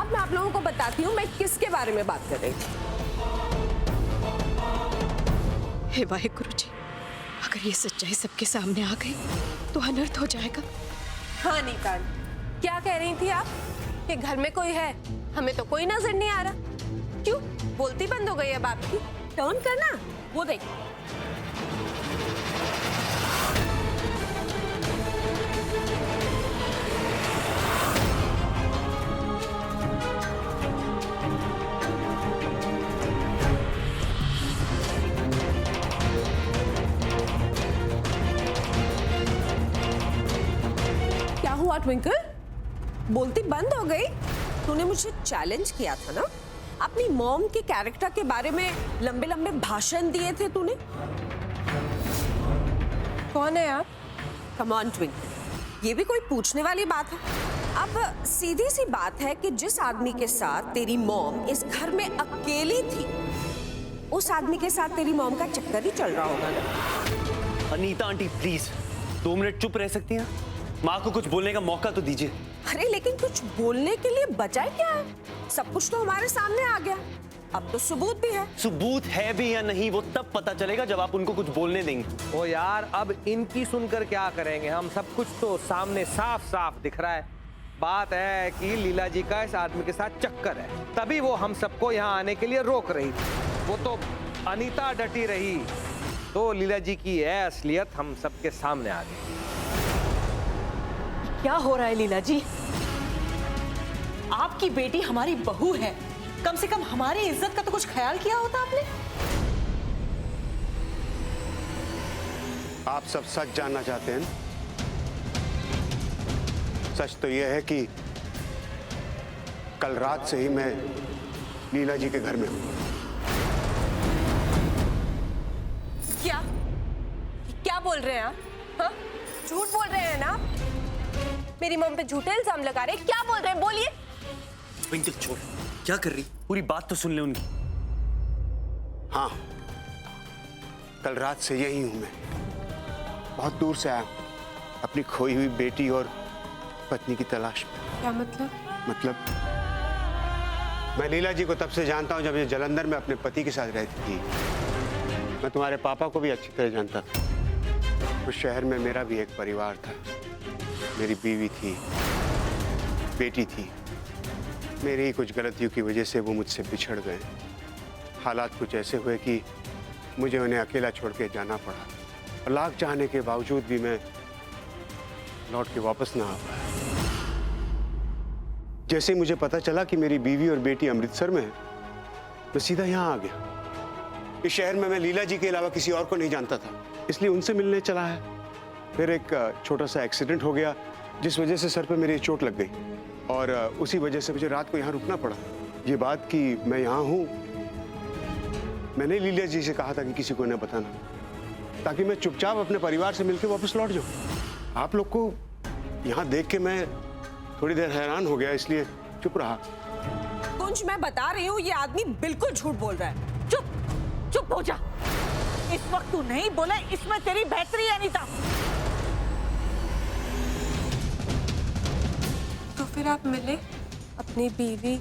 अब मैं आप लोगों को बताती हूँ मैं किसके बारे में बात कर रही थी। हे वाहेगुरु जी, अगर ये सच्चाई सबके सामने आ गई तो अनर्थ हो जाएगा। हाँ नीता, क्या कह रही थी आप कि घर में कोई है? हमें तो कोई नजर नहीं आ रहा। क्यों बोलती बंद हो गई अब आपकी? टर्न करना, वो देख। क्या हुआ ट्विंकल? बोलती बंद हो गई? तूने मुझे चैलेंज किया था ना, अपनी मॉम के कैरेक्टर के बारे में लंबे लंबे भाषण दिए थे तूने। कौन है आप? कम ऑन ट्विंकल, ये भी कोई पूछने वाली बात है? अब सीधी सी बात है कि जिस आदमी के साथ तेरी मॉम इस घर में अकेली थी, उस आदमी के साथ तेरी मॉम का चक्कर ही चल रहा होगा ना। अनीता आंटी प्लीज 2 मिनट चुप रह सकती हैं? माँ को कुछ बोलने का मौका तो दीजिए। अरे लेकिन कुछ बोलने के लिए बचाए क्या है? सब कुछ तो हमारे सामने आ गया, अब तो सबूत भी है। सबूत है भी या नहीं वो तब पता चलेगा जब आप उनको कुछ बोलने देंगे। ओ यार, अब इनकी सुनकर क्या करेंगे हम? सब कुछ तो सामने साफ साफ दिख रहा है। बात है कि लीला जी का इस आदमी के साथ चक्कर है, तभी वो हम सबको यहाँ आने के लिए रोक रही थी। वो तो अनीता डटी रही तो लीला जी की है असलियत हम सबके सामने आ गई। क्या हो रहा है लीला जी? आपकी बेटी हमारी बहू है, कम से कम हमारी इज्जत का तो कुछ ख्याल किया होता आपने। आप सब सच जानना चाहते हैं? सच तो यह है कि कल रात से ही मैं लीला जी के घर में हूं। क्या क्या बोल रहे हैं आप? हाँ? झूठ बोल रहे हैं ना आप? मेरी मॉम पे झूठे इल्जाम लगा रहे हैं। क्या बोल रहे हैं, बोलिए। ट्विंकल छोड़, क्या कर रही? पूरी बात तो सुन ले उनकी। हाँ, कल रात से यही हूं मैं। बहुत दूर से आया हूं, अपनी खोई हुई बेटी और पत्नी की तलाश में। क्या मतलब? मतलब मैं लीला जी को तब से जानता हूं जब ये जालंधर में अपने पति के साथ रहती थी। मैं तुम्हारे पापा को भी अच्छी तरह जानता था। उस शहर में मेरा भी एक परिवार था, मेरी बीवी थी, बेटी थी। मेरी ही कुछ गलतियों की वजह से वो मुझसे बिछड़ गए। हालात कुछ ऐसे हुए कि मुझे उन्हें अकेला छोड़ के जाना पड़ा, और लाख चाहने के बावजूद भी मैं लौट के वापस ना आ पाया। जैसे ही मुझे पता चला कि मेरी बीवी और बेटी अमृतसर में है, मैं सीधा यहाँ आ गया। इस शहर में मैं लीला जी के अलावा किसी और को नहीं जानता था, इसलिए उनसे मिलने चला है। फिर एक छोटा सा एक्सीडेंट हो गया जिस वजह से सर पे मेरी चोट लग गई, और उसी वजह से मुझे रात को यहाँ रुकना पड़ा। ये बात कि मैं यहाँ हूँ, मैंने लीला जी से कहा था कि किसी को न बताना, ताकि मैं चुपचाप अपने परिवार से मिलकर वापस लौट जाऊँ। आप लोग को यहाँ देख के मैं थोड़ी देर हैरान हो गया, इसलिए चुप रहा। कुंज, मैं बता रही हूँ ये आदमी बिल्कुल झूठ बोल रहा है। चुप चुप हो जा। इस वक्त तू नहीं बोले इसमें तेरी बेहतरी है अनीता। तो फिर आप मिले अपनी बीवी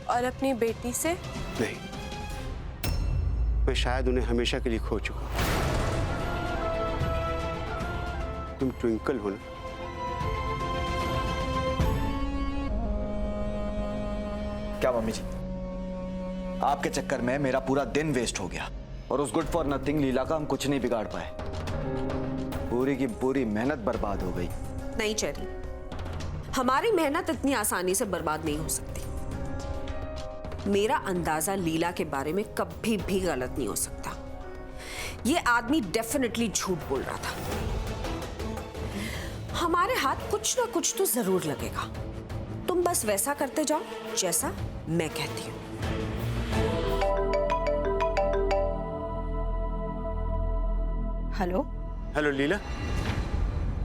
और अपनी बेटी से? नहीं, मैं शायद उन्हें हमेशा के लिए खो चुका। तुम ट्विंकल हो ना? क्या मम्मी जी, आपके चक्कर में मेरा पूरा दिन वेस्ट हो गया, और उस गुड फॉर नथिंग लीला का हम कुछ नहीं बिगाड़ पाए। पूरी की पूरी मेहनत बर्बाद हो गई। नहीं चेरी, हमारी मेहनत इतनी आसानी से बर्बाद नहीं हो सकती। मेरा अंदाजा लीला के बारे में कभी भी गलत नहीं हो सकता। ये आदमी डेफिनेटली झूठ बोल रहा था। हमारे हाथ कुछ ना कुछ तो जरूर लगेगा। तुम बस वैसा करते जाओ जैसा मैं कहती हूं। हेलो हेलो लीला,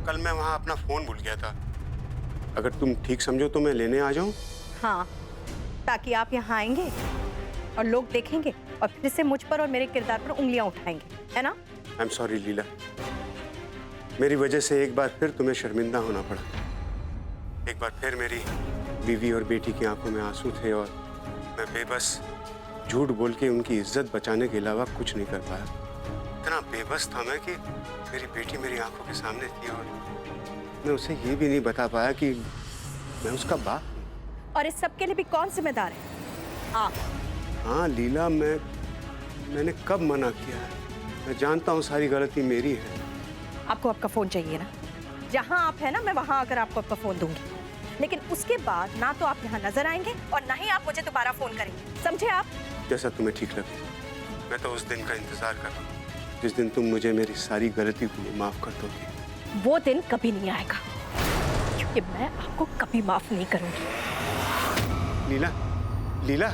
कल मैं वहां अपना फोन भूल गया था। अगर तुम ठीक समझो तो मैं लेने आ जाऊं? हाँ, ताकि आप यहाँ आएंगे और लोग देखेंगे और फिर से मुझ पर और मेरे किरदार पर उंगलियां उठाएंगे, है ना? आई एम सॉरी लीला, मेरी वजह से एक बार फिर तुम्हें शर्मिंदा होना पड़ा। एक बार फिर मेरी बीवी और बेटी की आंखों में आंसू थे और मैं बेबस झूठ बोल के उनकी इज्जत बचाने के अलावा कुछ नहीं कर पाया। इतना बेबस था मैं कि मेरी बेटी मेरी आंखों के सामने थी और मैं उसे ये भी नहीं बता पाया कि मैं उसका बाप हूं। और इस सब के लिए भी कौन जिम्मेदार है? आप। हाँ लीला, मैंने कब मना किया है? मैं जानता हूँ सारी गलती मेरी है। आपको आपका फोन चाहिए ना? जहां आप है ना, मैं वहां आकर आपको आपका फोन दूंगी, लेकिन उसके बाद ना तो आप यहाँ नजर आएंगे और ना ही आप मुझे दोबारा फोन करेंगे, समझे आप? जैसा तुम्हें ठीक लगे। मैं तो उस दिन का इंतजार कर रहा हूँ जिस दिन तुम मुझे मेरी सारी गलती को माफ कर दोगे। वो दिन कभी नहीं आएगा, क्योंकि मैं आपको कभी माफ नहीं करूंगी। लीला, लीला।